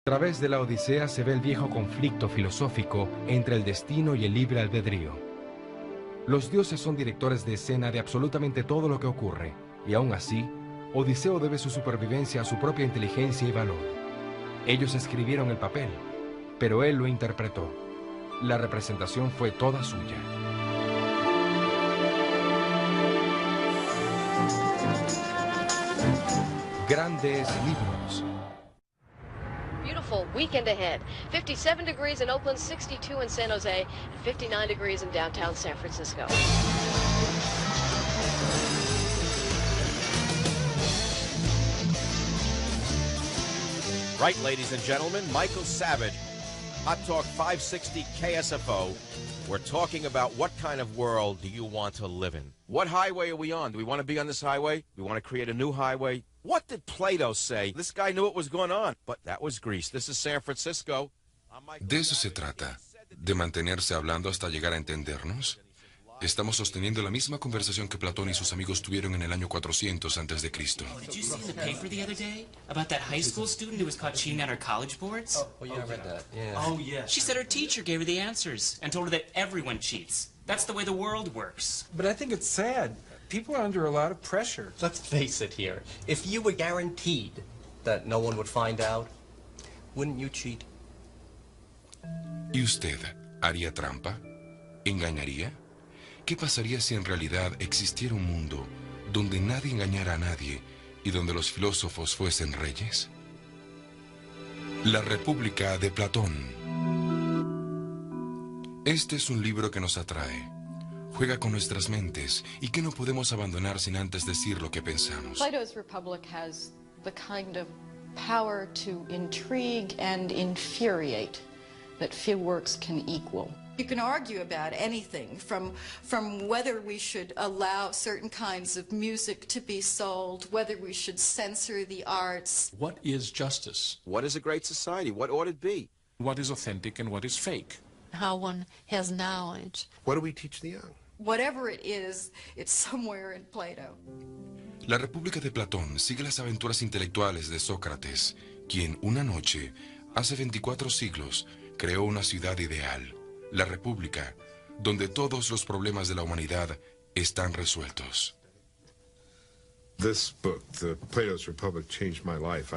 A través de la Odisea se ve el viejo conflicto filosófico entre el destino y el libre albedrío. Los dioses son directores de escena de absolutamente todo lo que ocurre, y aún así, Odiseo debe su supervivencia a su propia inteligencia y valor. Ellos escribieron el papel, pero él lo interpretó. La representación fue toda suya. Grandes libros. Beautiful weekend ahead. 57 degrees in Oakland, 62 in San Jose, and 59 degrees in downtown San Francisco. Right, ladies and gentlemen, Michael Savage, Hot Talk 560 KSFO. We're talking about what kind of world do you want to live in? What highway are we on? Do we want to be on this highway? Do we want to create a new highway? What did Plato say? This guy knew what was going on, but that was Greece. This is San Francisco. De eso se trata, de mantenerse hablando hasta llegar a entendernos. Estamos sosteniendo la misma conversación que Platón y sus amigos tuvieron en el año 400 antes de Cristo. Did you see in the paper the other day about that high school student who was caught cheating on her college boards? Oh yeah, I read that. Yeah. Oh, yeah. She said her teacher gave her the answers and told her that everyone cheats. That's the way the world works. But I think it's sad. People are under a lot of pressure. Let's face it here. If you were guaranteed that no one would find out, wouldn't you cheat? ¿Y usted haría trampa? ¿Engañaría? ¿Qué pasaría si en realidad existiera un mundo donde nadie engañara a nadie y donde los filósofos fuesen reyes? La República de Platón. Este es un libro que nos atrae. Juega con nuestras mentes y que no podemos abandonar sin antes decir lo que pensamos. Plato's Republic has the kind of power to intrigue and infuriate that few works can equal. You can argue about anything, from whether we should allow certain kinds of music to be sold, whether we should censor the arts. What is justice? What is a great society? What ought it be? What is authentic and what is fake? How one has knowledge. What do we teach the young? Whatever it is, it's somewhere in Plato. La República de Platón sigue las aventuras intelectuales de Sócrates, quien una noche, hace 24 siglos, creó una ciudad ideal, la República, donde todos los problemas de la humanidad están resueltos. This book, Plato's Republic, changed my life.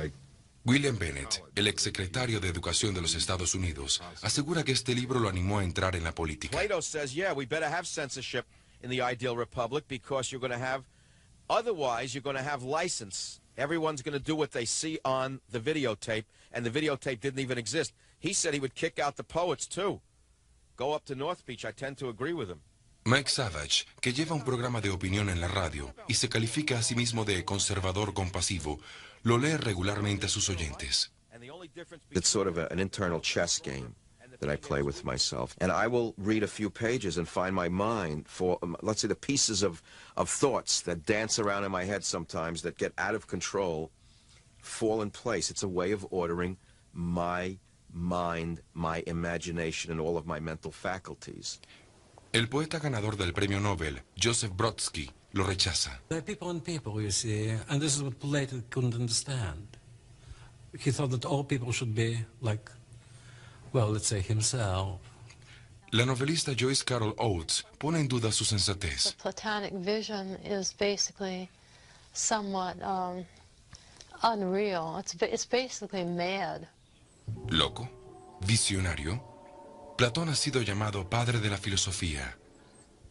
William Bennett, el exsecretario de Educación de los Estados Unidos, asegura que este libro lo animó a entrar en la política. Plato says, yeah, we better have censorship in the ideal republic because you're going to have, otherwise you're going to have license. Everyone's going to do what they see on the videotape, and the videotape didn't even exist. He said he would kick out the poets, too. Go up to North Beach. I tend to agree with him. Mike Savage, que lleva un programa de opinión en la radio y se califica a sí mismo de conservador compasivo, lo lee regularmente a sus oyentes. It's sort of an internal chess game that I play with myself. And I will read a few pages and find my mind for, let's say, the pieces of thoughts that dance around in my head sometimes that get out of control, fall in place. It's a way of ordering my mind, my imagination, and all of my mental faculties. El poeta ganador del premio Nobel, Joseph Brodsky, lo rechaza. There are people and people, you see, and this is what Plato couldn't understand. He thought that all people should be like, well, let's say himself. La novelista Joyce Carol Oates pone en duda su sensatez. The Platonic vision is basically somewhat unreal. It's basically mad. ¿Loco? ¿Visionario? Platón ha sido llamado padre de la filosofía,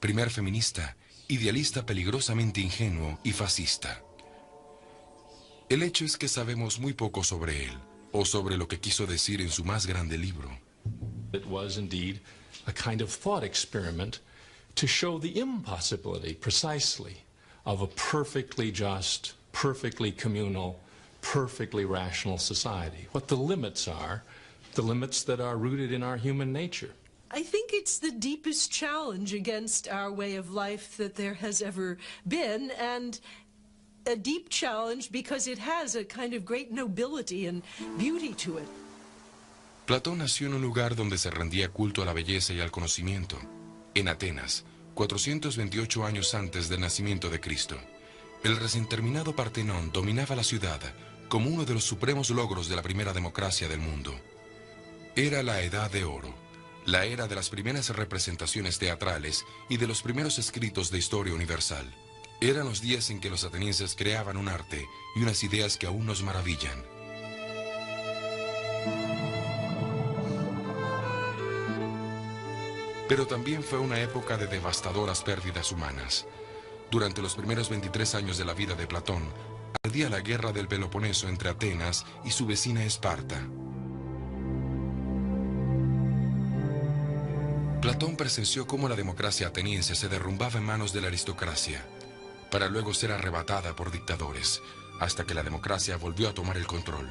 primer feminista, idealista peligrosamente ingenuo y fascista. El hecho es que sabemos muy poco sobre él, o sobre lo que quiso decir en su más grande libro. It was indeed a kind of thought experiment to show the impossibility, precisely, of a perfectly just, perfectly communal, perfectly rational society. What the limits are, the limits that are rooted in our human nature. I think it's the deepest challenge against our way of life that there has ever been, and a deep challenge because it has a kind of great nobility and beauty to it. Platón nació en un lugar donde se rendía culto a la belleza y al conocimiento, en Atenas, 428 años antes del nacimiento de Cristo. El recién terminado Partenón dominaba la ciudad, como uno de los supremos logros de la primera democracia del mundo. Era la Edad de Oro, la era de las primeras representaciones teatrales y de los primeros escritos de historia universal. Eran los días en que los atenienses creaban un arte y unas ideas que aún nos maravillan. Pero también fue una época de devastadoras pérdidas humanas. Durante los primeros 23 años de la vida de Platón, ardía la guerra del Peloponeso entre Atenas y su vecina Esparta. Platón presenció cómo la democracia ateniense se derrumbaba en manos de la aristocracia, para luego ser arrebatada por dictadores, hasta que la democracia volvió a tomar el control.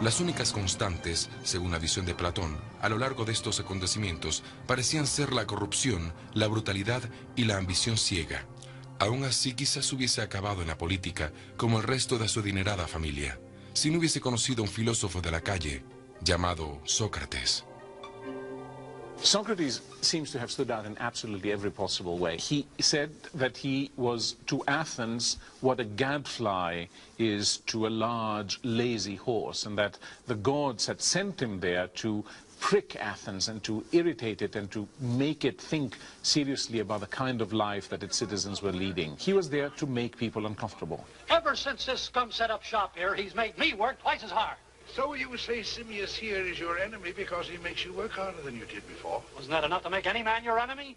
Las únicas constantes, según la visión de Platón, a lo largo de estos acontecimientos, parecían ser la corrupción, la brutalidad y la ambición ciega. Aún así, quizás hubiese acabado en la política como el resto de su adinerada familia, si no hubiese conocido a un filósofo de la calle llamado Sócrates. Socrates seems to have stood out in absolutely every possible way. He said that he was to Athens what a gadfly is to a large, lazy horse, and that the gods had sent him there to prick Athens and to irritate it and to make it think seriously about the kind of life that its citizens were leading. He was there to make people uncomfortable. Ever since this scum set up shop here, he's made me work twice as hard. So you say Simmias here is your enemy because he makes you work harder than you did before? Wasn't that enough to make any man your enemy?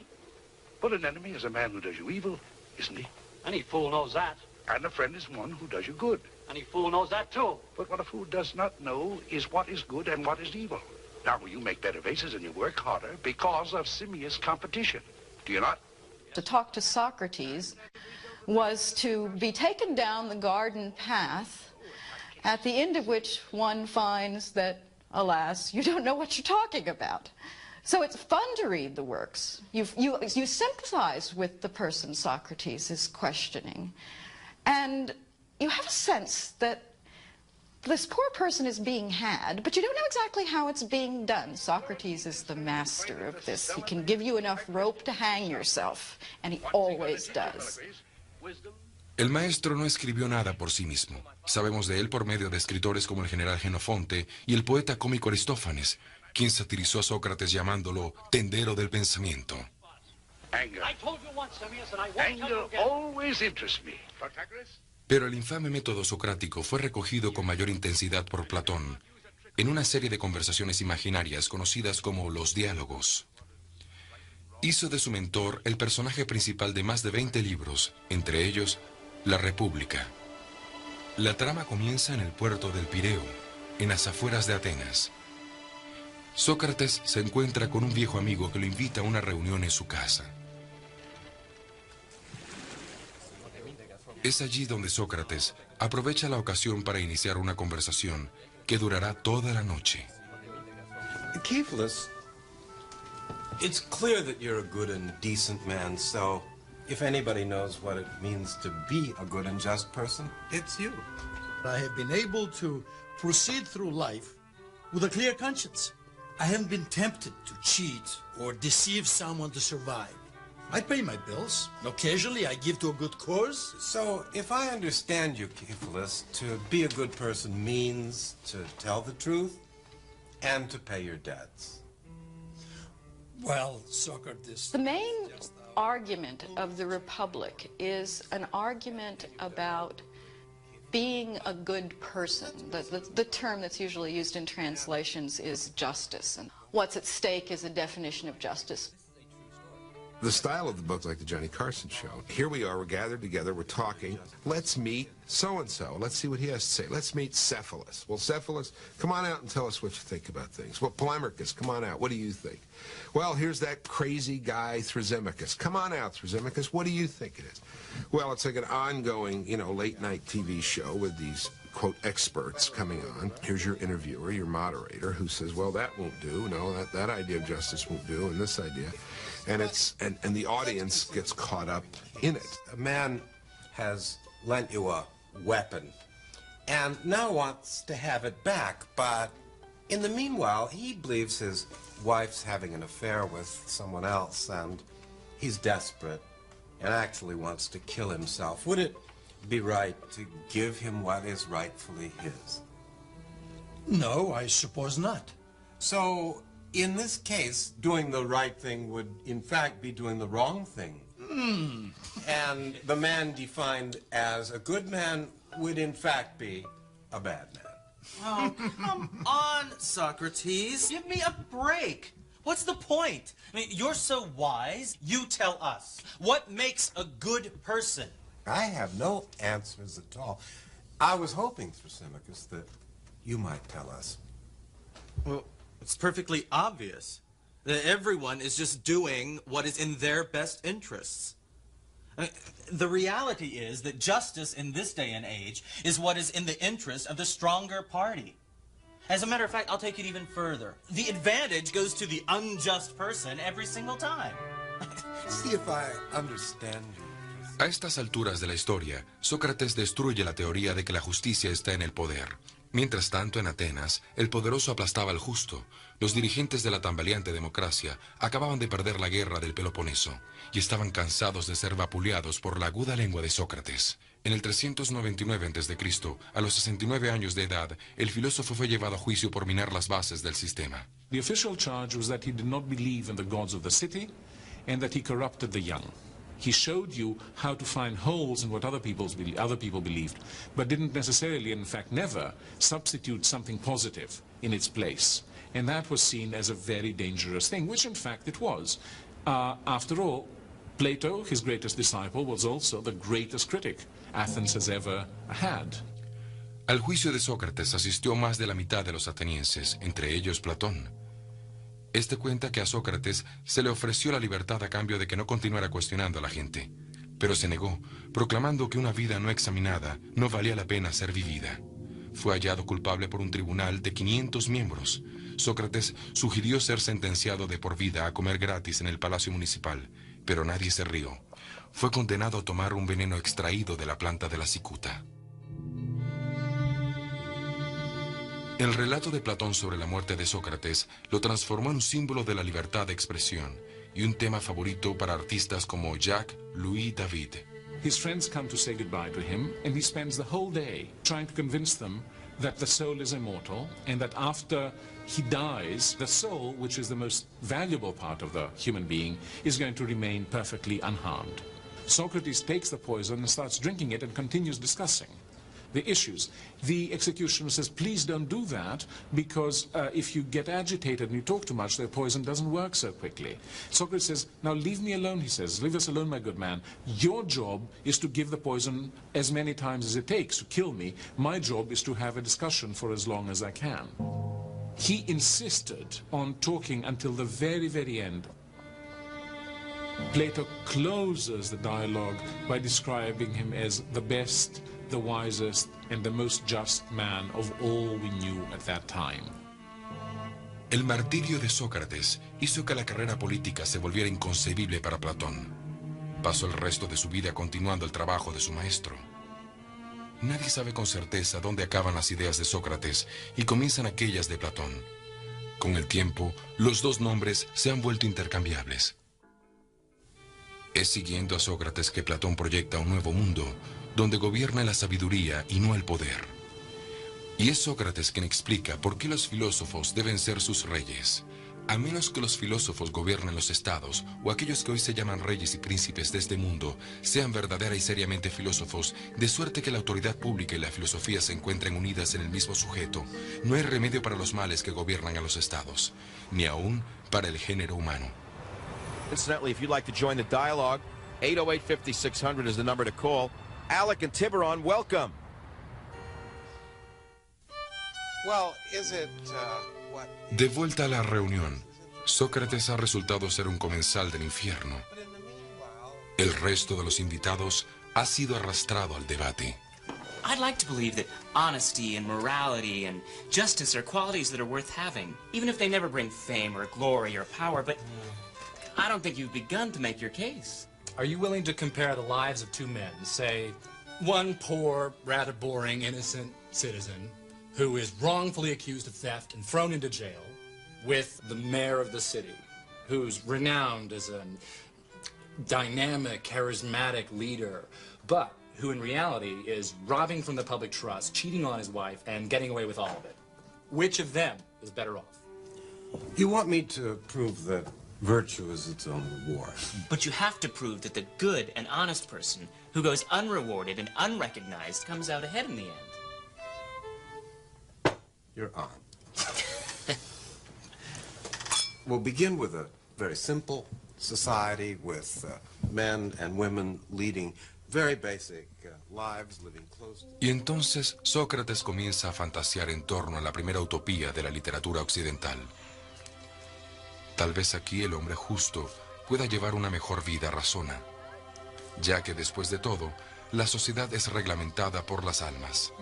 But an enemy is a man who does you evil, isn't he? Any fool knows that. And a friend is one who does you good. Any fool knows that too. But what a fool does not know is what is good and what is evil. Now, you make better vases and you work harder because of Simmias' competition. Do you not? To talk to Socrates was to be taken down the garden path, at the end of which one finds that, alas, you don't know what you're talking about. So it's fun to read the works. You sympathize with the person Socrates is questioning. And you have a sense that this poor person is being had, but you don't know exactly how it's being done. Socrates is the master of this. He can give you enough rope to hang yourself, and he always does. El maestro no escribió nada por sí mismo. Sabemos de él por medio de escritores como el general Genofonte y el poeta cómico Aristófanes, quien satirizó a Sócrates llamándolo tendero del pensamiento. Anger. Anger always interests me. Pero el infame método socrático fue recogido con mayor intensidad por Platón en una serie de conversaciones imaginarias conocidas como los diálogos. Hizo de su mentor el personaje principal de más de 20 libros, entre ellos La República. La trama comienza en el puerto del Pireo, en las afueras de Atenas. Sócrates se encuentra con un viejo amigo que lo invita a una reunión en su casa. Es allí donde Sócrates aprovecha la ocasión para iniciar una conversación que durará toda la noche. Cephalus, it's clear that you're a good and decent man, so if anybody knows what it means to be a good and just person, it's you. I have been able to proceed through life with a clear conscience. I haven't been tempted to cheat or deceive someone to survive. I pay my bills. Occasionally, I give to a good cause. So, if I understand you, Cephalus, to be a good person means to tell the truth and to pay your debts. Well, Socrates... The main argument of the Republic is an argument about being a good person. The term that's usually used in translations is justice, and what's at stake is a definition of justice. The style of the book, like the Johnny Carson show. Here we are, we're gathered together, we're talking. Let's meet so-and-so. Let's see what he has to say. Let's meet Cephalus. Well, Cephalus, come on out and tell us what you think about things. Well, Polemarchus, come on out. What do you think? Well, here's that crazy guy, Thrasymachus. Come on out, Thrasymachus. What do you think it is? Well, it's like an ongoing, late-night TV show with these, quote, experts coming on. Here's your interviewer, your moderator, who says, well, that won't do. No, that idea of justice won't do, and this idea. And and the audience gets caught up in it. A man has lent you a weapon and now wants to have it back, but in the meanwhile, he believes his wife's having an affair with someone else and he's desperate and actually wants to kill himself. Would be right to give him what is rightfully his? No, I suppose not. So, in this case, doing the right thing would, in fact, be doing the wrong thing. And the man defined as a good man would, in fact, be a bad man. Oh, come on, Socrates. Give me a break. What's the point? I mean, you're so wise, you tell us. What makes a good person? I have no answers at all. I was hoping, Thrasymachus, that you might tell us. Well, it's perfectly obvious that everyone is just doing what is in their best interests. I mean, the reality is that justice in this day and age is what is in the interest of the stronger party. As a matter of fact, I'll take it even further. The advantage goes to the unjust person every single time. See if I understand you. A estas alturas de la historia, Sócrates destruye la teoría de que la justicia está en el poder. Mientras tanto, en Atenas, el poderoso aplastaba al justo. Los dirigentes de la tambaleante democracia acababan de perder la guerra del Peloponeso y estaban cansados de ser vapuleados por la aguda lengua de Sócrates. En el 399 a.C., a los 69 años de edad, el filósofo fue llevado a juicio por minar las bases del sistema. The official charge was that he did not believe in the gods of the city and that he corrupted the young. He showed you how to find holes in what other people believed, but didn't necessarily, in fact never, substitute something positive in its place. And that was seen as a very dangerous thing, which in fact it was. After all, Plato, his greatest disciple, was also the greatest critic Athens has ever had. Al juicio de Sócrates asistió más de la mitad de los atenienses, entre ellos Platón. Este cuenta que a Sócrates se le ofreció la libertad a cambio de que no continuara cuestionando a la gente, pero se negó, proclamando que una vida no examinada no valía la pena ser vivida. Fue hallado culpable por un tribunal de 500 miembros. Sócrates sugirió ser sentenciado de por vida a comer gratis en el palacio municipal, pero nadie se rió. Fue condenado a tomar un veneno extraído de la planta de la cicuta. El relato de Platón sobre la muerte de Sócrates lo transformó en un símbolo de la libertad de expresión y un tema favorito para artistas como Jacques Louis David. His friends come to say goodbye to him, and he spends the whole day trying to convince them that the soul is immortal and that after he dies, the soul, which is the most valuable part of the human being, is going to remain perfectly unharmed. Socrates takes the poison and starts drinking it and continues discussing the issues. The executioner says, please don't do that, because if you get agitated and you talk too much, the poison doesn't work so quickly. Socrates says, now leave me alone, he says. Leave us alone, my good man. Your job is to give the poison as many times as it takes to kill me. My job is to have a discussion for as long as I can. He insisted on talking until the very, very end. Plato closes the dialogue by describing him as the best, the wisest, and the most just man of all we knew at that time. El martirio de Sócrates hizo que la carrera política se volviera inconcebible para Platón. Pasó el resto de su vida continuando el trabajo de su maestro. Nadie sabe con certeza dónde acaban las ideas de Sócrates y comienzan aquellas de Platón. Con el tiempo, los dos nombres se han vuelto intercambiables. Es siguiendo a Sócrates que Platón proyecta un nuevo mundo, donde gobierna la sabiduría y no el poder. Y es Sócrates quien explica por qué los filósofos deben ser sus reyes. A menos que los filósofos gobiernen los estados, o aquellos que hoy se llaman reyes y príncipes de este mundo, sean verdadera y seriamente filósofos, de suerte que la autoridad pública y la filosofía se encuentren unidas en el mismo sujeto, no hay remedio para los males que gobiernan a los estados, ni aún para el género humano. Incidentally, if you'd like to join the dialogue, 808-5600 is the number to call. Alec and Tiburon, welcome. Well, is it, what... De vuelta a la reunión, Sócrates ha resultado ser un comensal del infierno. El resto de los invitados ha sido arrastrado al debate. I'd like to believe that honesty and morality and justice are qualities that are worth having, even if they never bring fame or glory or power, but I don't think you've begun to make your case. Are you willing to compare the lives of two men, say, one poor, rather boring, innocent citizen who is wrongfully accused of theft and thrown into jail, with the mayor of the city, who's renowned as a dynamic, charismatic leader, but who in reality is robbing from the public trust, cheating on his wife, and getting away with all of it. Which of them is better off? You want me to prove that virtue is its own reward? But you have to prove that the good and honest person who goes unrewarded and unrecognized comes out ahead in the end. You're on. We'll begin with a very simple society with men and women leading very basic lives, living close. Y entonces Sócrates comienza a fantasear en torno a la primera utopía de la literatura occidental. Tal vez aquí el hombre justo pueda llevar una mejor vida, razona, ya que después de todo, la sociedad es reglamentada por las almas.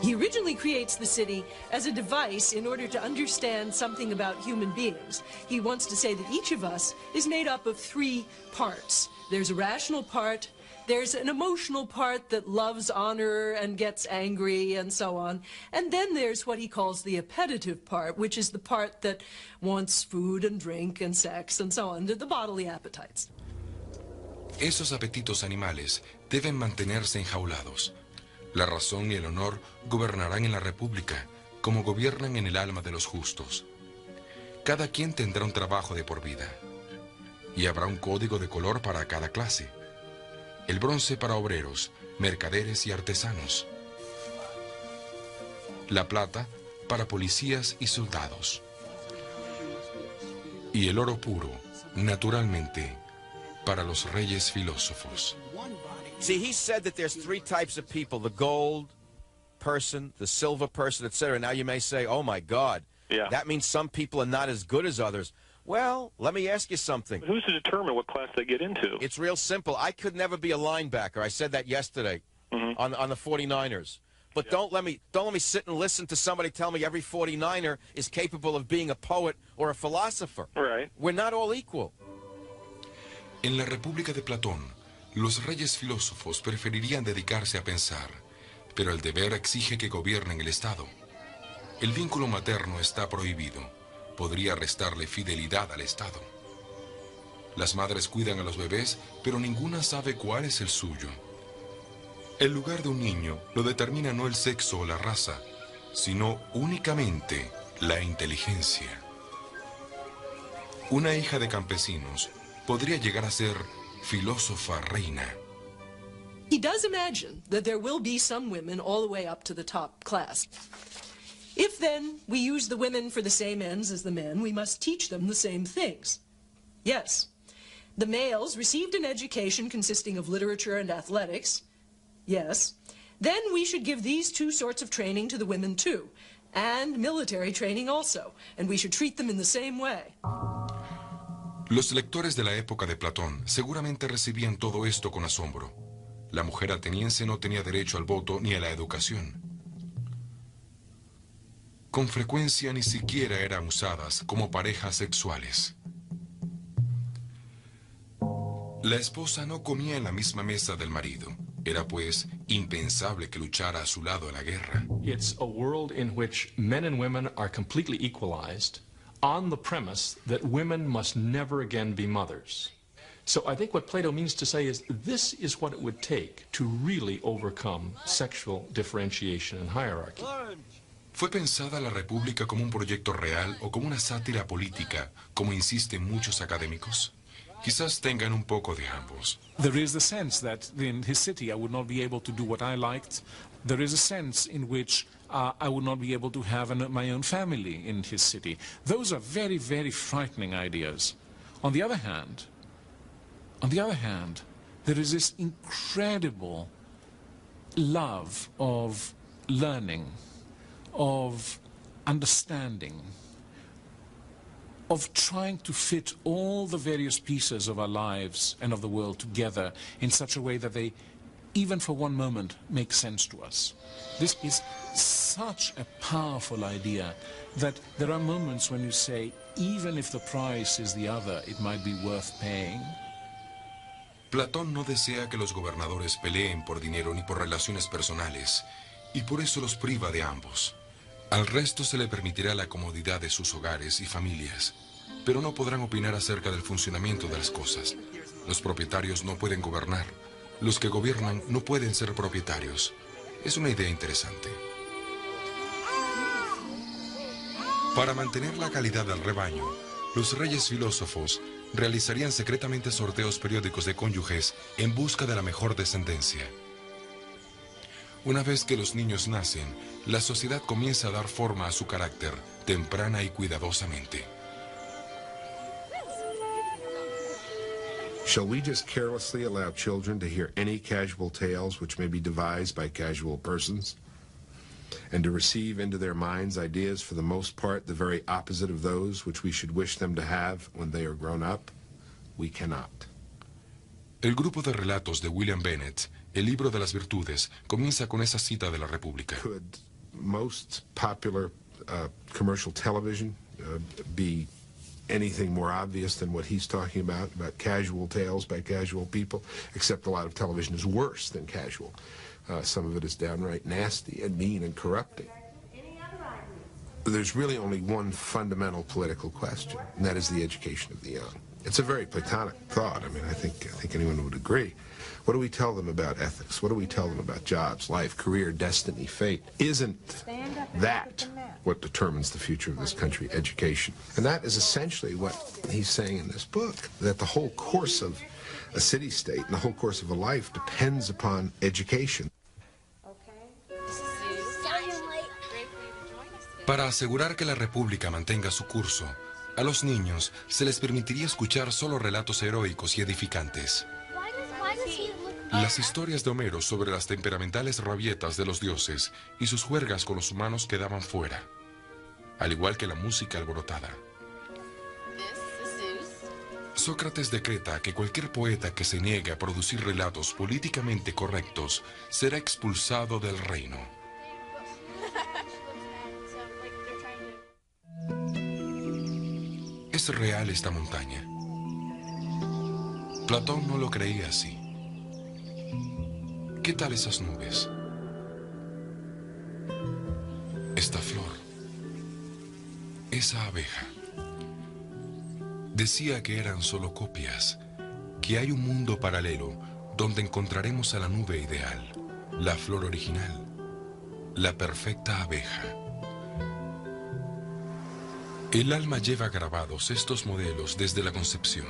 He originally creates the city as a device in order to understand something about human beings. He wants to say that each of us is made up of three parts. There's a rational part, there's an emotional part that loves honor and gets angry and so on, and then there's what he calls the appetitive part, which is the part that wants food and drink and sex and so on, the bodily appetites. Esos apetitos animales deben mantenerse enjaulados. La razón y el honor gobernarán en la república, como gobiernan en el alma de los justos. Cada quien tendrá un trabajo de por vida, y habrá un código de color para cada clase. El bronce para obreros, mercaderes y artesanos. La plata para policías y soldados. Y el oro puro, naturalmente, para los reyes filósofos. See, he said that there's three types of people, the gold person, the silver person, etc. Now you may say, oh my God, that means some people are not as good as others. Well, let me ask you something. Who's to determine what class they get into? It's real simple. I could never be a linebacker. I said that yesterday on the 49ers. But don't let me sit and listen to somebody tell me every 49er is capable of being a poet or a philosopher. Right. We're not all equal. En la República de Platón, los reyes filósofos preferirían dedicarse a pensar, pero el deber exige que gobiernen el Estado. El vínculo materno está prohibido. Podría restarle fidelidad al Estado. Las madres cuidan a los bebés, pero ninguna sabe cuál es el suyo. El lugar de un niño lo determina no el sexo o la raza, sino únicamente la inteligencia. Una hija de campesinos podría llegar a ser filósofa reina. He does imagine that there will be some women all the way up to the top class. If then we use the women for the same ends as the men, we must teach them the same things. Yes, the males received an education consisting of literature and athletics. Yes, then we should give these two sorts of training to the women too, and military training also, and we should treat them in the same way. Los lectores de la época de Platón seguramente recibían todo esto con asombro. La mujer ateniense no tenía derecho al voto ni a la educación. Con frecuencia ni siquiera eran usadas como parejas sexuales. La esposa no comía en la misma mesa del marido. Era pues impensable que luchara a su lado en la guerra. It's a world in which men and women are completely equalized on the premise that women must never again be mothers. So I think what Plato means to say is this is what it would take to really overcome sexual differentiation and hierarchy. ¿Fue pensada la República como un proyecto real o como una sátira política, como insisten muchos académicos? Quizás tengan un poco de ambos. There is a sense that in his city I would not be able to do what I liked. There is a sense in which I would not be able to have my own family in his city. Those are very, very frightening ideas. On the other hand, there is this incredible love of learning, of understanding, of trying to fit all the various pieces of our lives and of the world together in such a way that they, even for one moment, make sense to us. This is such a powerful idea that there are moments when you say, even if the price is the other, it might be worth paying. Platón no desea que los gobernadores peleen por dinero ni por relaciones personales, y por eso los priva de ambos. Al resto se le permitirá la comodidad de sus hogares y familias, pero no podrán opinar acerca del funcionamiento de las cosas. Los propietarios no pueden gobernar. Los que gobiernan no pueden ser propietarios. Es una idea interesante. Para mantener la calidad del rebaño, los reyes filósofos realizarían secretamente sorteos periódicos de cónyuges en busca de la mejor descendencia. Una vez que los niños nacen, la sociedad comienza a dar forma a su carácter, temprana y cuidadosamente. Shall we just carelessly allow children to hear any casual tales which may be devised by casual persons, and to receive into their minds ideas for the most part the very opposite of those which we should wish them to have when they are grown up? We cannot. El grupo de relatos de William Bennett, El libro de las virtudes, comienza con esa cita de la República. Could most popular commercial television be anything more obvious than what he's talking about casual tales by casual people, except a lot of television is worse than casual. Some of it is downright nasty and mean and corrupting. There's really only one fundamental political question, and that is the education of the young. It's a very Platonic thought. I mean, I think anyone would agree. What do we tell them about ethics? What do we tell them about jobs, life, career, destiny, fate? Isn't that what determines the future of this country, education? And that is essentially what he's saying in this book, that the whole course of a city-state and the whole course of a life depends upon education. Para asegurar que la República mantenga su curso, a los niños se les permitiría escuchar solo relatos heroicos y edificantes. Las historias de Homero sobre las temperamentales rabietas de los dioses y sus juergas con los humanos quedaban fuera, al igual que la música alborotada. Sócrates decreta que cualquier poeta que se niegue a producir relatos políticamente correctos será expulsado del reino. ¿Es real esta montaña? Platón no lo creía así. ¿Qué tal esas nubes? Esta flor. Esa abeja. Decía que eran solo copias, que hay un mundo paralelo donde encontraremos a la nube ideal, la flor original, la perfecta abeja. El alma lleva grabados estos modelos desde la concepción.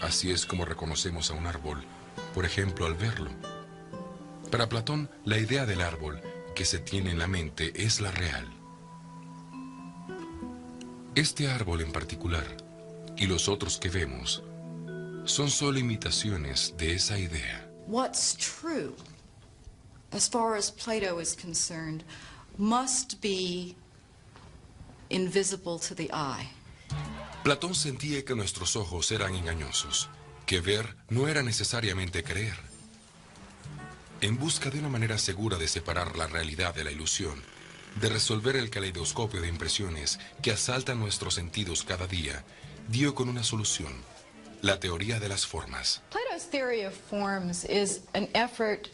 Así es como reconocemos a un árbol, por ejemplo, al verlo. Para Platón, la idea del árbol que se tiene en la mente es la real. Este árbol en particular, y los otros que vemos, son solo imitaciones de esa idea. What's true, as far as Plato is concerned, must be invisible to the eye. Platón sentía que nuestros ojos eran engañosos, que ver no era necesariamente creer. En busca de una manera segura de separar la realidad de la ilusión, de resolver el caleidoscopio de impresiones que asaltan nuestros sentidos cada día, dio con una solución, la teoría de las formas. Plato's theory of forms is an effort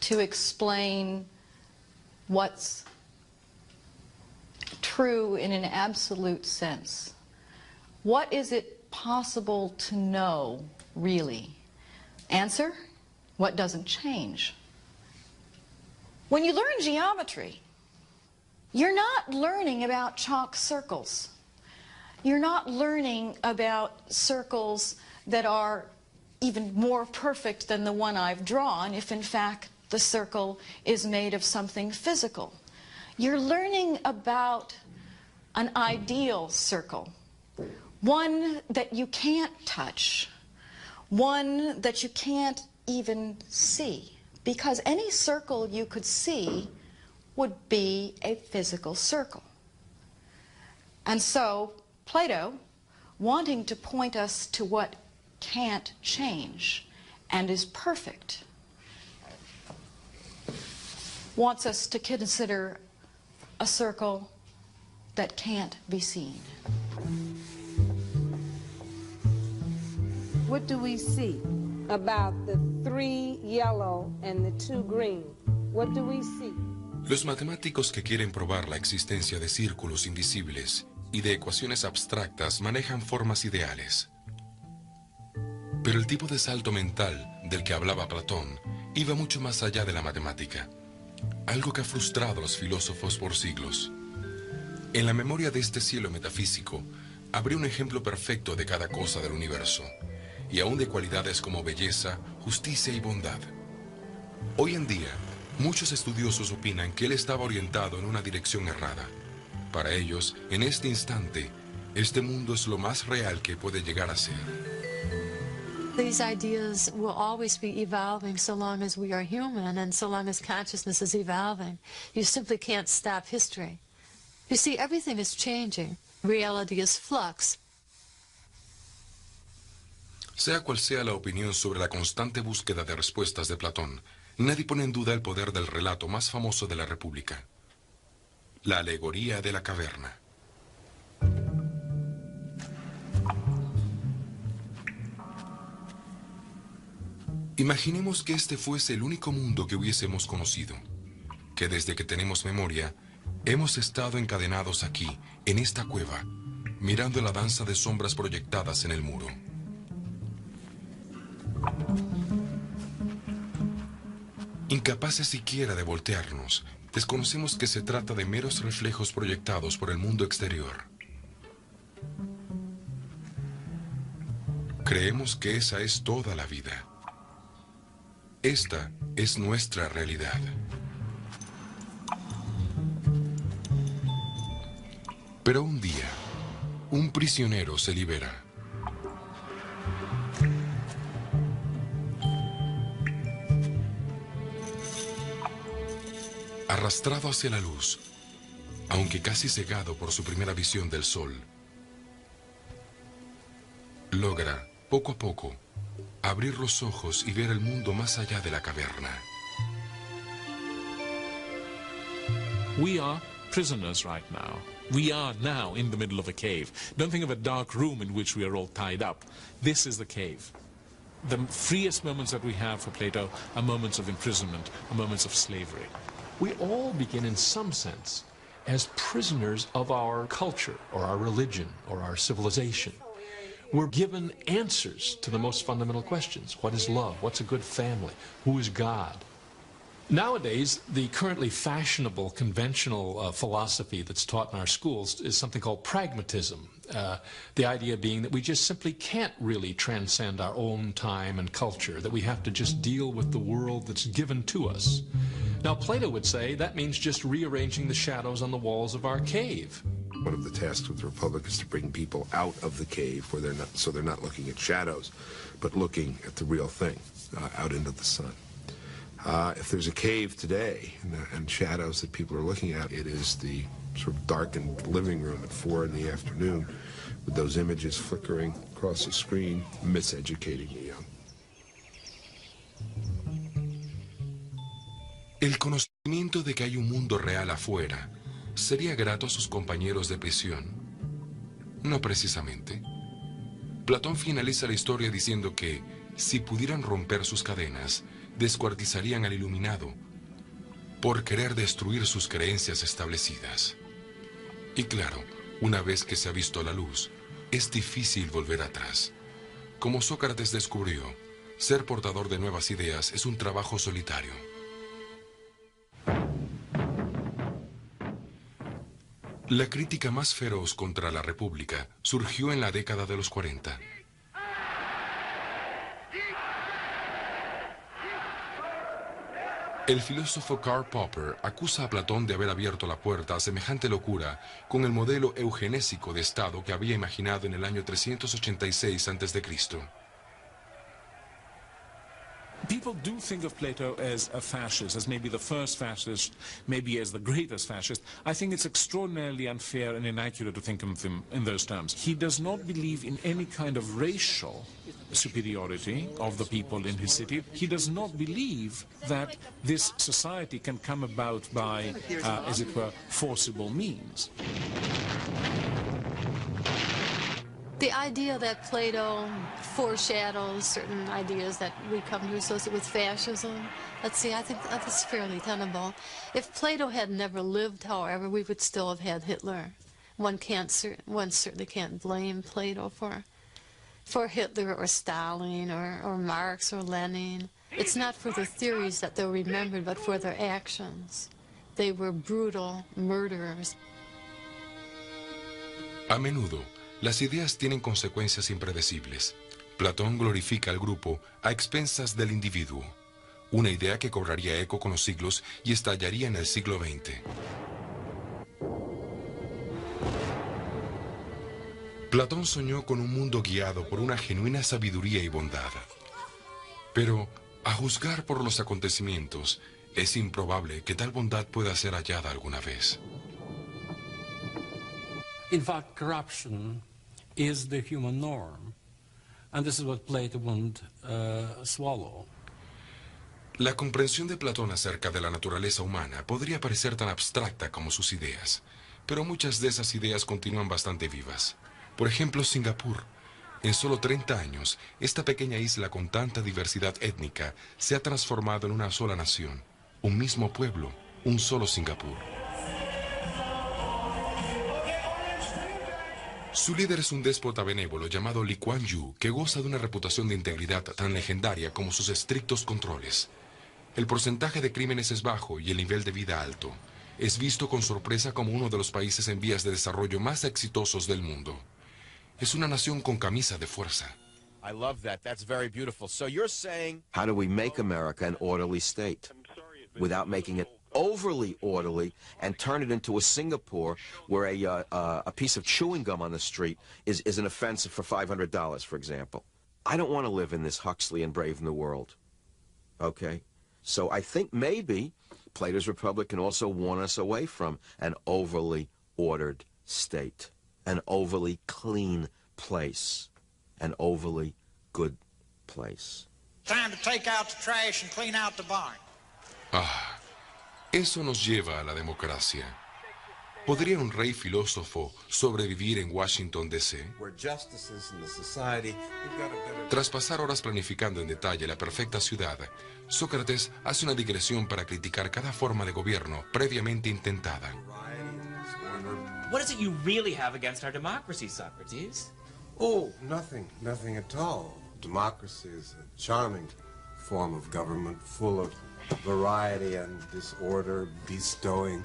to explain what's true in an absolute sense. What is it possible to know, really? Answer? What doesn't change? When you learn geometry, you're not learning about chalk circles. You're not learning about circles that are even more perfect than the one I've drawn, if in fact the circle is made of something physical. You're learning about an ideal circle, one that you can't touch, one that you can't even see, because any circle you could see would be a physical circle. And so Plato, wanting to point us to what can't change and is perfect, wants us to consider a circle that can't be seen. What do we see about the 3 yellow and the 2 green? What do we see? Los matemáticos que quieren probar la existencia de círculos invisibles y de ecuaciones abstractas manejan formas ideales. Pero el tipo de salto mental del que hablaba Platón iba mucho más allá de la matemática, algo que ha frustrado a los filósofos por siglos. En la memoria de este cielo metafísico habría un ejemplo perfecto de cada cosa del universo, y aún de cualidades como belleza, justicia y bondad. Hoy en día, muchos estudiosos opinan que él estaba orientado en una dirección errada. Para ellos, en este instante, este mundo es lo más real que puede llegar a ser. These ideas will always be evolving so long as we are human and so long as consciousness is evolving. You simply can't stop history. You see, everything is changing. Reality is flux. Sea cual sea la opinión sobre la constante búsqueda de respuestas de Platón, nadie pone en duda el poder del relato más famoso de la República, la alegoría de la caverna. Imaginemos que este fuese el único mundo que hubiésemos conocido, que desde que tenemos memoria, hemos estado encadenados aquí, en esta cueva, mirando la danza de sombras proyectadas en el muro. Incapaces siquiera de voltearnos, desconocemos que se trata de meros reflejos proyectados por el mundo exterior. Creemos que esa es toda la vida. Esta es nuestra realidad. Pero un día, un prisionero se libera. Arrastrado hacia la luz, aunque casi cegado por su primera visión del sol, logra, poco a poco, abrir los ojos y ver el mundo más allá de la caverna. We are prisoners right now. We are now in the middle of a cave. Don't think of a dark room in which we are all tied up. This is the cave. The freest moments that we have for Plato are moments of imprisonment, are moments of slavery. We all begin, in some sense, as prisoners of our culture, or our religion, or our civilization. We're given answers to the most fundamental questions. What is love? What's a good family? Who is God? Nowadays, the currently fashionable, conventional philosophy that's taught in our schools is something called pragmatism. The idea being that we just simply can't really transcend our own time and culture, that we have to just deal with the world that's given to us. Now, Plato would say that means just rearranging the shadows on the walls of our cave. One of the tasks with the Republic is to bring people out of the cave where they're not looking at shadows, but looking at the real thing, out into the sun. If there's a cave today and shadows that people are looking at, it is the sort of darkened living room at 4 in the afternoon with those images flickering across the screen, miseducating the young. El conocimiento de que hay un mundo real afuera sería grato a sus compañeros de prisión. No precisamente. Platón finaliza la historia diciendo que, si pudieran romper sus cadenas, descuartizarían al iluminado por querer destruir sus creencias establecidas. Y claro, una vez que se ha visto la luz, es difícil volver atrás. Como Sócrates descubrió, ser portador de nuevas ideas es un trabajo solitario. La crítica más feroz contra la República surgió en la década de los 40. El filósofo Karl Popper acusa a Platón de haber abierto la puerta a semejante locura con el modelo eugenésico de Estado que había imaginado en el año 386 a.C. People do think of Plato as a fascist, as maybe the first fascist, maybe as the greatest fascist. I think it's extraordinarily unfair and inaccurate to think of him in those terms. He does not believe in any kind of racial superiority of the people in his city. He does not believe that this society can come about by, as it were, forcible means. The idea that Plato foreshadows certain ideas that we come to associate with fascism, let's see, I think that's fairly tenable. If Plato had never lived, however, we would still have had Hitler. One certainly can't blame Plato for for Hitler or Stalin or Marx or Lenin. It's not for their theories that they're remembered, but for their actions. They were brutal murderers. A menudo, las ideas tienen consecuencias impredecibles. Platón glorifica al grupo a expensas del individuo. Una idea que cobraría eco con los siglos y estallaría en el siglo XX. Platón soñó con un mundo guiado por una genuina sabiduría y bondad. Pero, a juzgar por los acontecimientos, es improbable que tal bondad pueda ser hallada alguna vez. In fact, corruption is the human norm. And this is what Plato won't swallow. La comprensión de Platón acerca de la naturaleza humana podría parecer tan abstracta como sus ideas, pero muchas de esas ideas continúan bastante vivas. Por ejemplo, Singapur. En solo 30 años, esta pequeña isla con tanta diversidad étnica se ha transformado en una sola nación, un mismo pueblo, un solo Singapur. Su líder es un déspota benévolo llamado Lee Kuan Yew, que goza de una reputación de integridad tan legendaria como sus estrictos controles. El porcentaje de crímenes es bajo y el nivel de vida alto. Es visto con sorpresa como uno de los países en vías de desarrollo más exitosos del mundo. Es una nación con camisa de fuerza. I love that. That's very beautiful. So you're saying, how do we make America an orderly state without making it overly orderly and turn it into a Singapore where a piece of chewing gum on the street is an offense for $500, for example? I don't want to live in this Huxley and Brave New World. Okay? So I think maybe Plato's Republic can also warn us away from an overly ordered state, an overly clean place, an overly good place. Time to take out the trash and clean out the barn. Ah, eso nos lleva a la democracia. ¿Podría un rey filósofo sobrevivir en Washington, D.C.? Tras pasar horas planificando en detalle la perfecta ciudad, Sócrates hace una digresión para criticar cada forma de gobierno previamente intentada. What is it you really have against our democracy, Socrates? Oh, nothing at all. Democracy is a charming form of government, full of variety and disorder, bestowing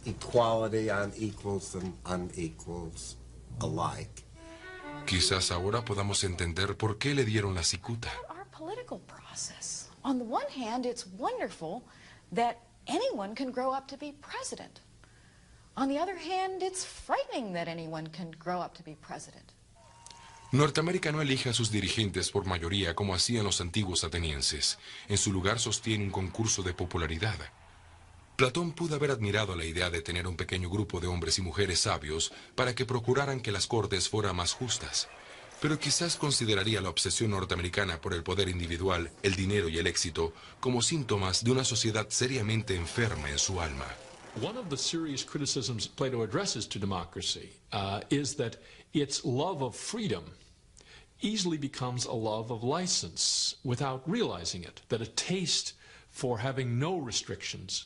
equality on equals and unequals alike. Quizás ahora podamos entender por qué le dieron la cicuta. Our political process. On the one hand, it's wonderful that anyone can grow up to be president. On the other hand, it's frightening that anyone can grow up to be president. Norteamérica no elige a sus dirigentes por mayoría como hacían los antiguos atenienses. En su lugar sostiene un concurso de popularidad. Platón pudo haber admirado la idea de tener un pequeño grupo de hombres y mujeres sabios para que procuraran que las cortes fueran más justas. Pero quizás consideraría la obsesión norteamericana por el poder individual, el dinero y el éxito como síntomas de una sociedad seriamente enferma en su alma. One of the serious criticisms Plato addresses to democracy is that its love of freedom easily becomes a love of license without realizing it, that a taste for having no restrictions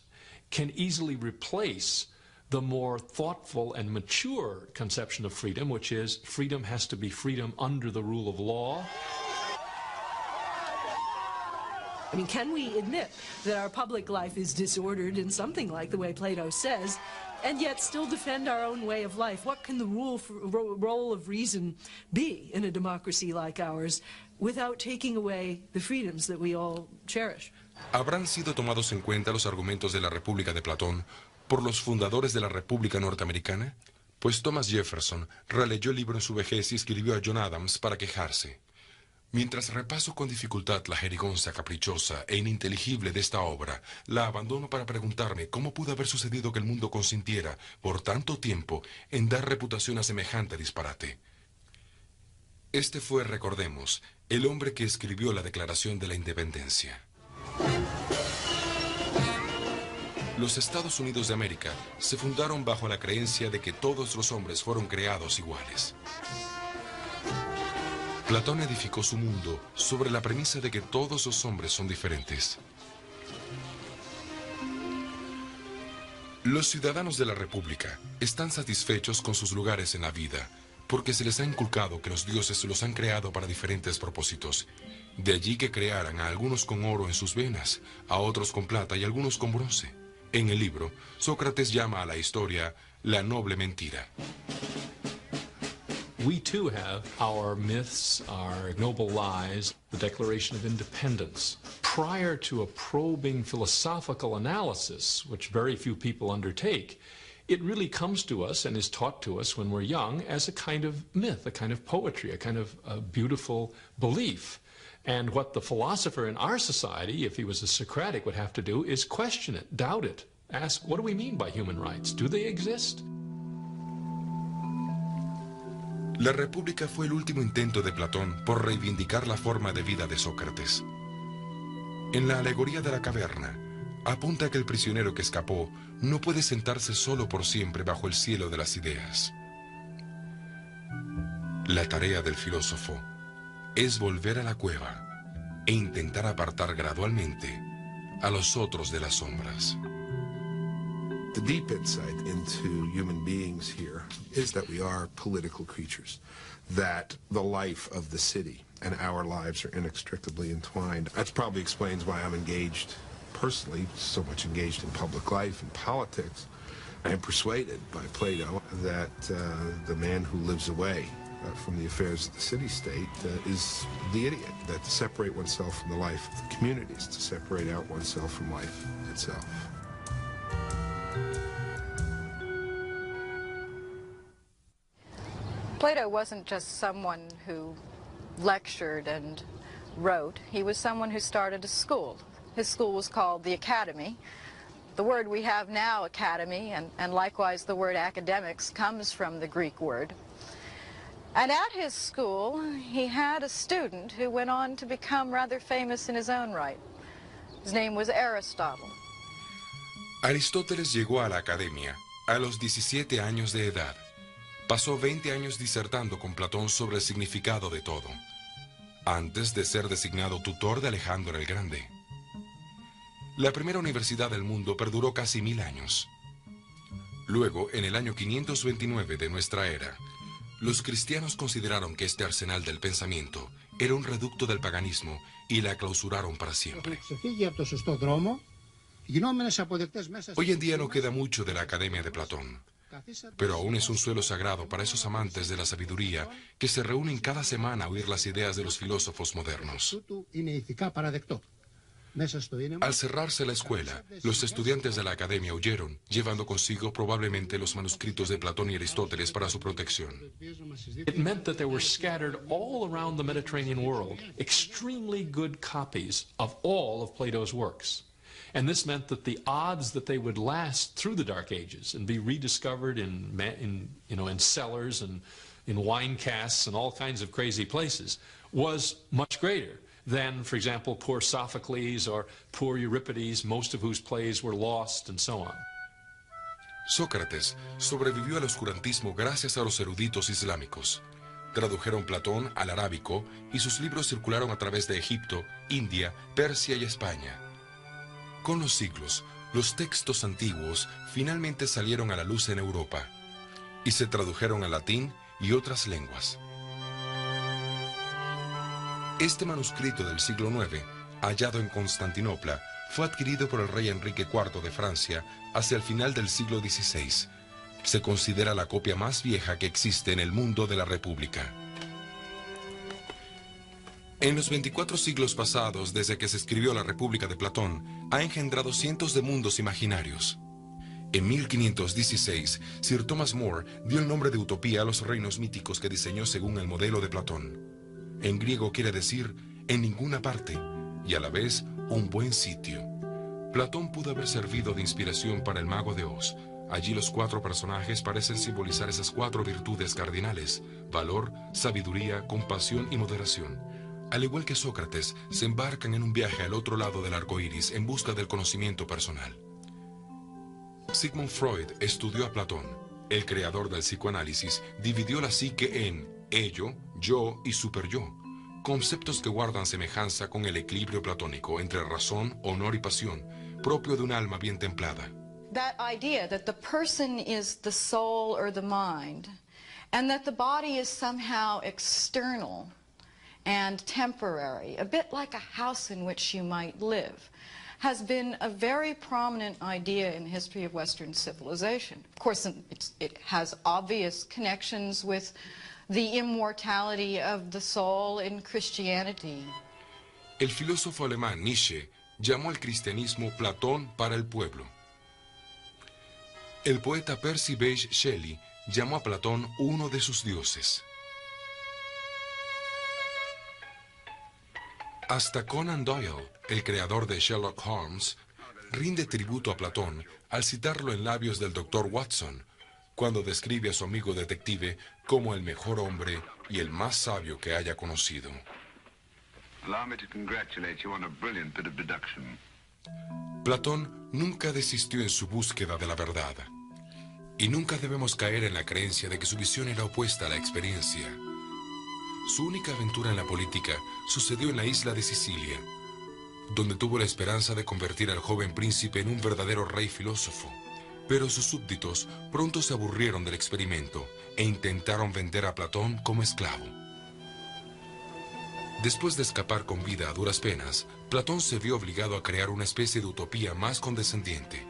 can easily replace the more thoughtful and mature conception of freedom, which is freedom has to be freedom under the rule of law. I mean, can we admit that our public life is disordered in something like the way Plato says, and yet still defend our own way of life? What can the role of reason be in a democracy like ours without taking away the freedoms that we all cherish? ¿Habrán sido tomados en cuenta los argumentos de la República de Platón por los fundadores de la República Norteamericana? Pues Thomas Jefferson releyó el libro en su vejez y escribió a John Adams para quejarse. Mientras repaso con dificultad la jerigonza caprichosa e ininteligible de esta obra, la abandono para preguntarme cómo pudo haber sucedido que el mundo consintiera por tanto tiempo en dar reputación a semejante disparate. Este fue, recordemos, el hombre que escribió la Declaración de la Independencia. Los Estados Unidos de América se fundaron bajo la creencia de que todos los hombres fueron creados iguales. Platón edificó su mundo sobre la premisa de que todos los hombres son diferentes. Los ciudadanos de la República están satisfechos con sus lugares en la vida, porque se les ha inculcado que los dioses los han creado para diferentes propósitos. De allí que crearan a algunos con oro en sus venas, a otros con plata y a algunos con bronce. En el libro, Sócrates llama a la historia la noble mentira. We too have our myths, our noble lies, the Declaration of Independence. Prior to a probing philosophical analysis, which very few people undertake, it really comes to us and is taught to us when we're young as a kind of myth, a kind of poetry, a kind of beautiful belief. And what the philosopher in our society, if he was a Socratic, would have to do is question it, doubt it, ask, what do we mean by human rights? Do they exist? La República fue el último intento de Platón por reivindicar la forma de vida de Sócrates. En la alegoría de la caverna, apunta que el prisionero que escapó no puede sentarse solo por siempre bajo el cielo de las ideas. La tarea del filósofo es volver a la cueva e intentar apartar gradualmente a los otros de las sombras. The deep insight into human beings here is that we are political creatures, that the life of the city and our lives are inextricably entwined. That probably explains why I'm engaged, personally, so much engaged in public life and politics. I am persuaded by Plato that the man who lives away from the affairs of the city-state is the idiot, that to separate oneself from the life of the community is to separate out oneself from life itself. Plato wasn't just someone who lectured and wrote. He was someone who started a school. His school was called the Academy. The word we have now, academy, and likewise the word academics, comes from the Greek word. And at his school, he had a student who went on to become rather famous in his own right. His name was Aristotle. Aristóteles llegó a la academia a los 17 años de edad. Pasó 20 años disertando con Platón sobre el significado de todo, antes de ser designado tutor de Alejandro el Grande. La primera universidad del mundo perduró casi 1000 años. Luego, en el año 529 de nuestra era, los cristianos consideraron que este arsenal del pensamiento era un reducto del paganismo y la clausuraron para siempre. Hoy en día no queda mucho de la Academia de Platón, pero aún es un suelo sagrado para esos amantes de la sabiduría que se reúnen cada semana a oír las ideas de los filósofos modernos. Al cerrarse la escuela, los estudiantes de la academia huyeron, llevando consigo probablemente los manuscritos de Platón y Aristóteles para su protección. It meant that there were scattered all around the Mediterranean world extremely good copies of all of Plato's works. And this meant that the odds that they would last through the Dark Ages and be rediscovered in cellars and in wine casks and all kinds of crazy places was much greater than, for example, poor Sophocles or poor Euripides, most of whose plays were lost, and so on. Sócrates sobrevivió al oscurantismo gracias a los eruditos islámicos. Tradujeron Platón al arábico y sus libros circularon a través de Egipto, India, Persia y España. Con los siglos, los textos antiguos finalmente salieron a la luz en Europa y se tradujeron al latín y otras lenguas. Este manuscrito del siglo IX, hallado en Constantinopla, fue adquirido por el rey Enrique IV de Francia hacia el final del siglo XVI. Se considera la copia más vieja que existe en el mundo de la República. En los 24 siglos pasados, desde que se escribió la República de Platón, ha engendrado cientos de mundos imaginarios. En 1516, Sir Thomas More dio el nombre de utopía a los reinos míticos que diseñó según el modelo de Platón. En griego quiere decir en ninguna parte, y a la vez un buen sitio. Platón pudo haber servido de inspiración para el Mago de Oz. Allí los 4 personajes parecen simbolizar esas 4 virtudes cardinales: valor, sabiduría, compasión y moderación. Al igual que Sócrates, se embarcan en un viaje al otro lado del arco iris en busca del conocimiento personal. Sigmund Freud estudió a Platón. El creador del psicoanálisis dividió la psique en ello, yo y superyo, conceptos que guardan semejanza con el equilibrio platónico entre razón, honor y pasión, propio de un alma bien templada. That idea that the person is the soul or the mind, and that the body is somehow external and temporary, a bit like a house in which you might live, has been a very prominent idea in the history of Western civilization. Of course, it has obvious connections with the immortality of the soul in Christianity. El filósofo alemán Nietzsche llamó al cristianismo Platón para el pueblo. El poeta Percy Bysshe Shelley llamó a Platón uno de sus dioses. Hasta Conan Doyle, el creador de Sherlock Holmes, rinde tributo a Platón al citarlo en labios del Dr. Watson, cuando describe a su amigo detective como el mejor hombre y el más sabio que haya conocido. Allow me to congratulate you on a brilliant bit of deduction. Platón nunca desistió en su búsqueda de la verdad, y nunca debemos caer en la creencia de que su visión era opuesta a la experiencia. Su única aventura en la política sucedió en la isla de Sicilia, donde tuvo la esperanza de convertir al joven príncipe en un verdadero rey filósofo. Pero sus súbditos pronto se aburrieron del experimento e intentaron vender a Platón como esclavo. Después de escapar con vida a duras penas, Platón se vio obligado a crear una especie de utopía más condescendiente.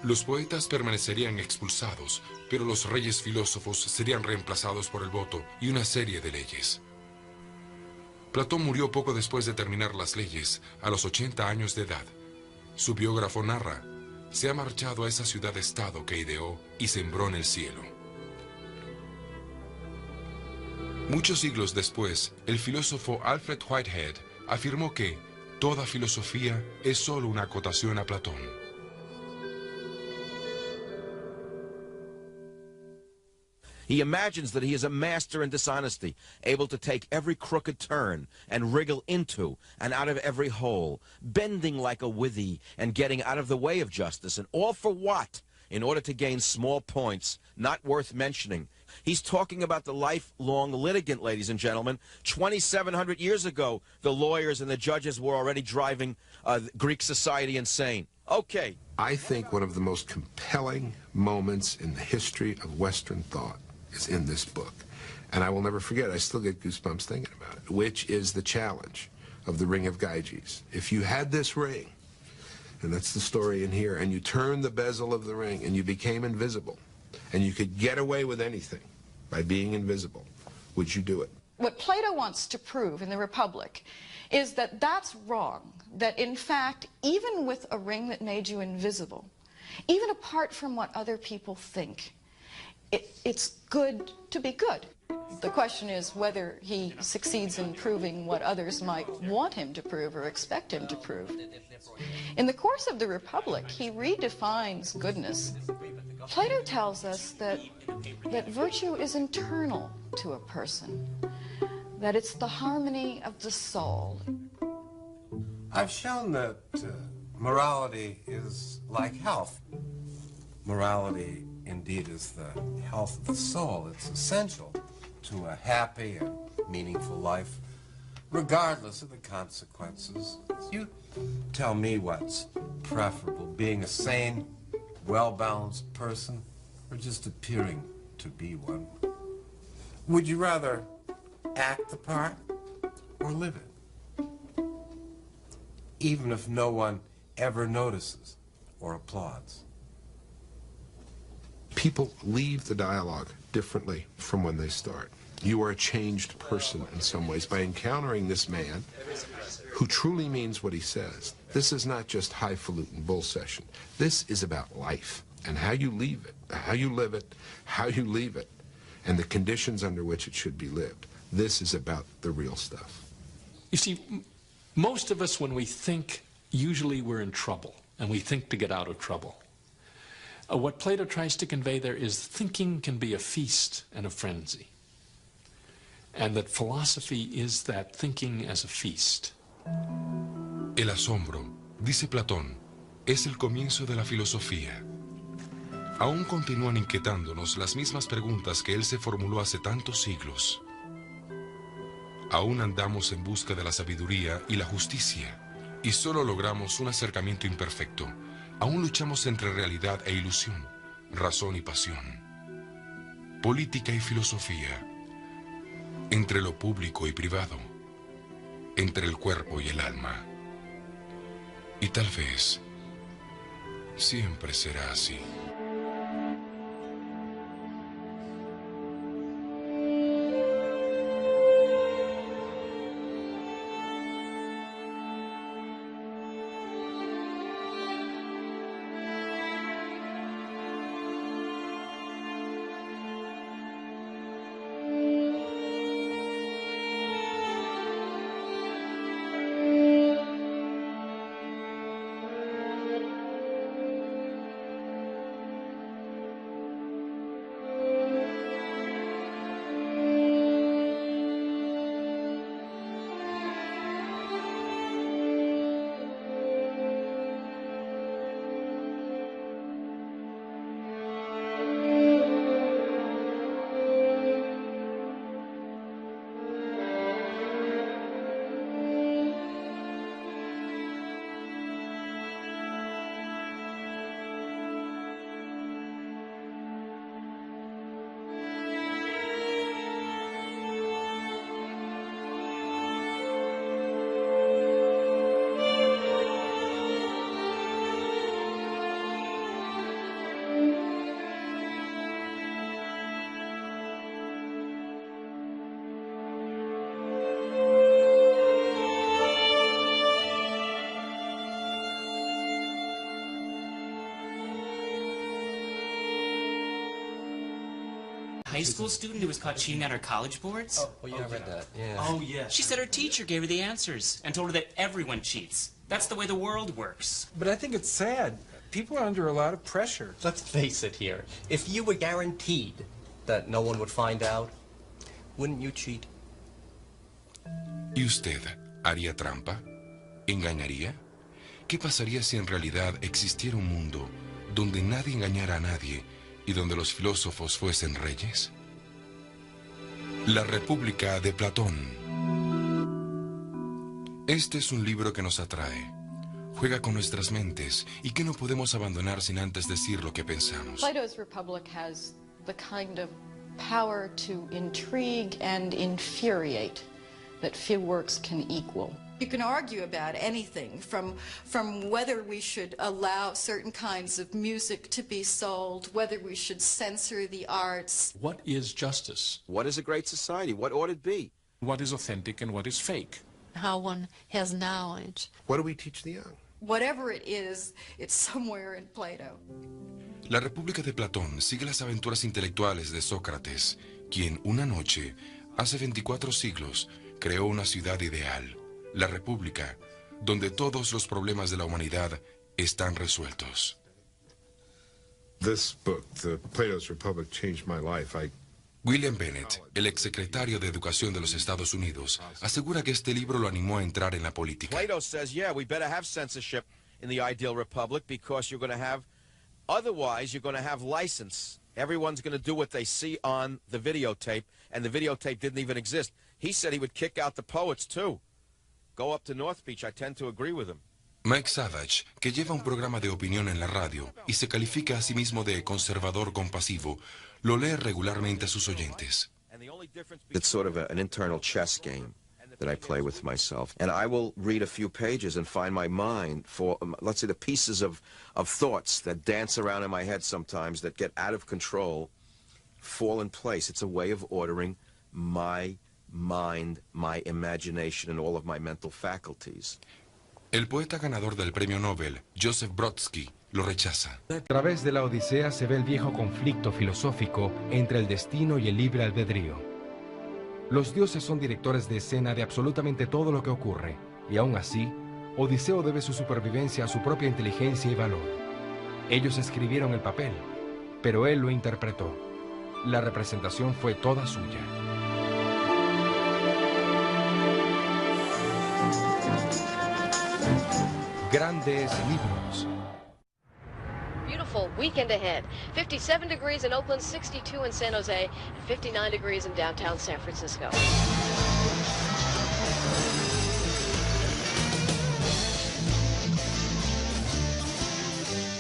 Los poetas permanecerían expulsados, pero los reyes filósofos serían reemplazados por el voto y una serie de leyes. Platón murió poco después de terminar las leyes, a los 80 años de edad. Su biógrafo narra: se ha marchado a esa ciudad-estado que ideó y sembró en el cielo. Muchos siglos después, el filósofo Alfred Whitehead afirmó que toda filosofía es solo una acotación a Platón. He imagines that he is a master in dishonesty, able to take every crooked turn and wriggle into and out of every hole, bending like a withy and getting out of the way of justice, and all for what? In order to gain small points, not worth mentioning. He's talking about the lifelong litigant, ladies and gentlemen. 2,700 years ago, the lawyers and the judges were already driving Greek society insane. Okay. I think one of the most compelling moments in the history of Western thought is in this book. And I will never forget, I still get goosebumps thinking about it, which is the challenge of the Ring of Gyges. If you had this ring, and that's the story in here, and you turned the bezel of the ring and you became invisible, and you could get away with anything by being invisible, would you do it? What Plato wants to prove in the Republic is that that's wrong, that in fact, even with a ring that made you invisible, even apart from what other people think, it's good to be good. The question is whether he succeeds in proving what others might want him to prove or expect him to prove. In the course of the Republic, he redefines goodness. Plato tells us that virtue is internal to a person, that it's the harmony of the soul. I've shown that morality is like health. Morality, indeed, is the health of the soul. It's essential to a happy and meaningful life, regardless of the consequences. You tell me what's preferable, being a sane, well-balanced person, or just appearing to be one? Would you rather act the part or live it? Even if no one ever notices or applauds. People leave the dialogue differently from when they start. You are a changed person in some ways by encountering this man who truly means what he says. This is not just highfalutin bull session. This is about life and how you leave it, how you live it, how you leave it, and the conditions under which it should be lived. This is about the real stuff. You see, most of us, when we think, usually we're in trouble, and we think to get out of trouble. What Plato tries to convey there is thinking can be a feast and a frenzy, and that philosophy is that thinking as a feast. El asombro, dice Platón, es el comienzo de la filosofía. Aún continúan inquietándonos las mismas preguntas que él se formuló hace tantos siglos. Aún andamos en busca de la sabiduría y la justicia, y solo logramos un acercamiento imperfecto. Aún luchamos entre realidad e ilusión, razón y pasión. política y filosofía, entre lo público y privado, entre el cuerpo y el alma. Y tal vez siempre será así. High school student who was caught cheating on her college boards? Oh, yeah, I read that. Yeah. Oh, yeah. She said her teacher gave her the answers and told her that everyone cheats. That's the way the world works. But I think it's sad. People are under a lot of pressure. Let's face it here. If you were guaranteed that no one would find out, wouldn't you cheat? ¿Y usted haría trampa? ¿Engañaría? ¿Qué pasaría si en realidad existiera un mundo donde nadie engañara a nadie y donde los filósofos fuesen reyes? La República de Platón. Este es un libro que nos atrae, juega con nuestras mentes y que no podemos abandonar sin antes decir lo que pensamos. Plato's Republic has the kind of power to intrigue and infuriate that few works can equal. You can argue about anything, from whether we should allow certain kinds of music to be sold, whether we should censor the arts. What is justice? What is a great society? What ought it be? What is authentic and what is fake? How one has knowledge. What do we teach the young? Whatever it is, it's somewhere in Plato. La República de Platón sigue las aventuras intelectuales de Sócrates, quien una noche, hace 24 siglos, creó una ciudad ideal, la República, donde todos los problemas de la humanidad están resueltos. This book, Plato's Republic, changed my life. William Bennett, el exsecretario de Educación de los Estados Unidos, asegura que este libro lo animó a entrar en la política. Plato says, yeah, we better have censorship in the ideal republic because you're going to have, otherwise you're going to have license. Everyone's going to do what they see on the videotape, and the videotape didn't even exist. He said he would kick out the poets, too. Go up to North Beach. I tend to agree with him. Mike Savage, que lleva un programa de opinión en la radio y se califica a sí mismo de conservador compasivo, lo lee regularmente a sus oyentes. It's sort of an internal chess game that I play with myself. And I will read a few pages and find my mind for, let's say, the pieces of thoughts that dance around in my head sometimes that get out of control, fall in place. It's a way of ordering my mind, my imagination, and all of my mental faculties. El poeta ganador del premio Nobel, Joseph Brodsky, lo rechaza. A través de la Odisea se ve el viejo conflicto filosófico entre el destino y el libre albedrío. Los dioses son directores de escena de absolutamente todo lo que ocurre, y aún así, Odiseo debe su supervivencia a su propia inteligencia y valor. Ellos escribieron el papel, pero él lo interpretó. La representación fue toda suya. Grandes libros. Beautiful weekend ahead. 57 degrees in Oakland, 62 in San Jose, and 59 degrees in downtown San Francisco.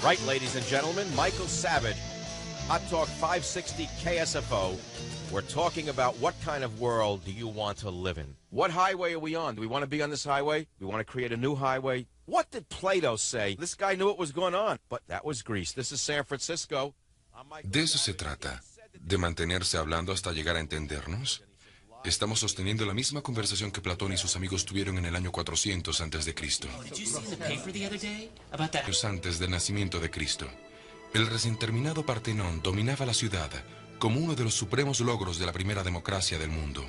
Right, ladies and gentlemen, Michael Savage. Hot Talk 560 KSFO. We're talking about what kind of world do you want to live in? What highway are we on? Do we want to be on this highway? Do we want to create a new highway? What did Plato say? This guy knew what was going on, but that was Greece. This is San Francisco. De eso se trata, de mantenerse hablando hasta llegar a entendernos. Estamos sosteniendo la misma conversación que Platón y sus amigos tuvieron en el año 400 antes de Cristo. Antes del nacimiento de Cristo. El recién terminado Partenón dominaba la ciudad como uno de los supremos logros de la primera democracia del mundo.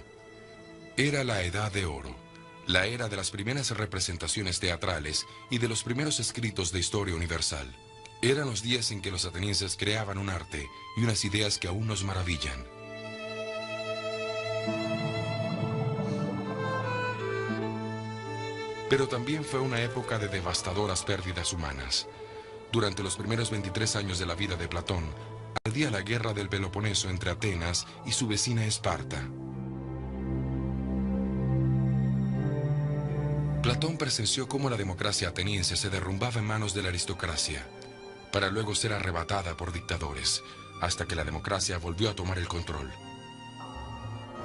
Era la Edad de Oro, la era de las primeras representaciones teatrales y de los primeros escritos de historia universal. Eran los días en que los atenienses creaban un arte y unas ideas que aún nos maravillan. Pero también fue una época de devastadoras pérdidas humanas. Durante los primeros 23 años de la vida de Platón, ardía la guerra del Peloponeso entre Atenas y su vecina Esparta. Platón presenció cómo la democracia ateniense se derrumbaba en manos de la aristocracia, para luego ser arrebatada por dictadores, hasta que la democracia volvió a tomar el control.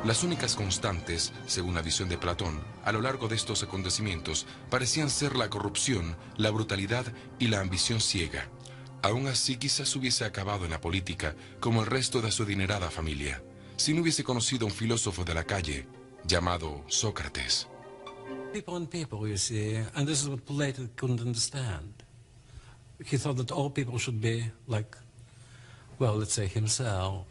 Las únicas constantes, según la visión de Platón, a lo largo de estos acontecimientos, parecían ser la corrupción, la brutalidad y la ambición ciega. Aún así, quizás hubiese acabado en la política como el resto de su adinerada familia, si no hubiese conocido a un filósofo de la calle llamado Sócrates. People and people, you see, and this is what Plato couldn't understand. He thought that all people should be like, well, let's say himself.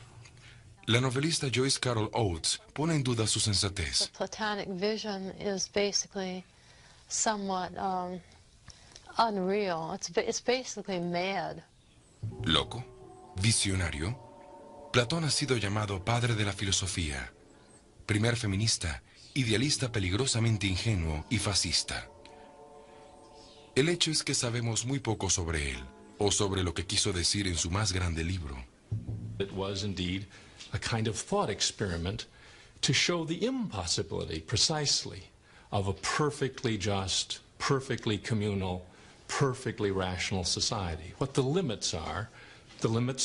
La novelista Joyce Carol Oates pone en duda su sensatez. The Platonic vision is basically somewhat unreal. It's basically mad. ¿Loco? ¿Visionario? Platón ha sido llamado padre de la filosofía, primer feminista, idealista peligrosamente ingenuo y fascista. El hecho es que sabemos muy poco sobre él, o sobre lo que quiso decir en su más grande libro. It was indeed a kind of thought experiment to show the impossibility, precisely, of a perfectly just, perfectly communal, perfectly rational society. What the limits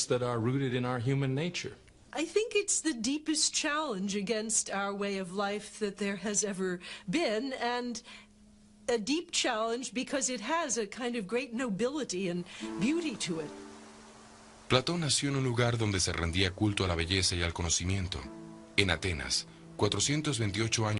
that are rooted in our human nature. I think it's the deepest challenge against our way of life that there has ever been, and a deep challenge because it has a kind of great nobility and beauty to it. Platón nació en un lugar donde se rendía culto a la belleza y al conocimiento, en Atenas, 428 años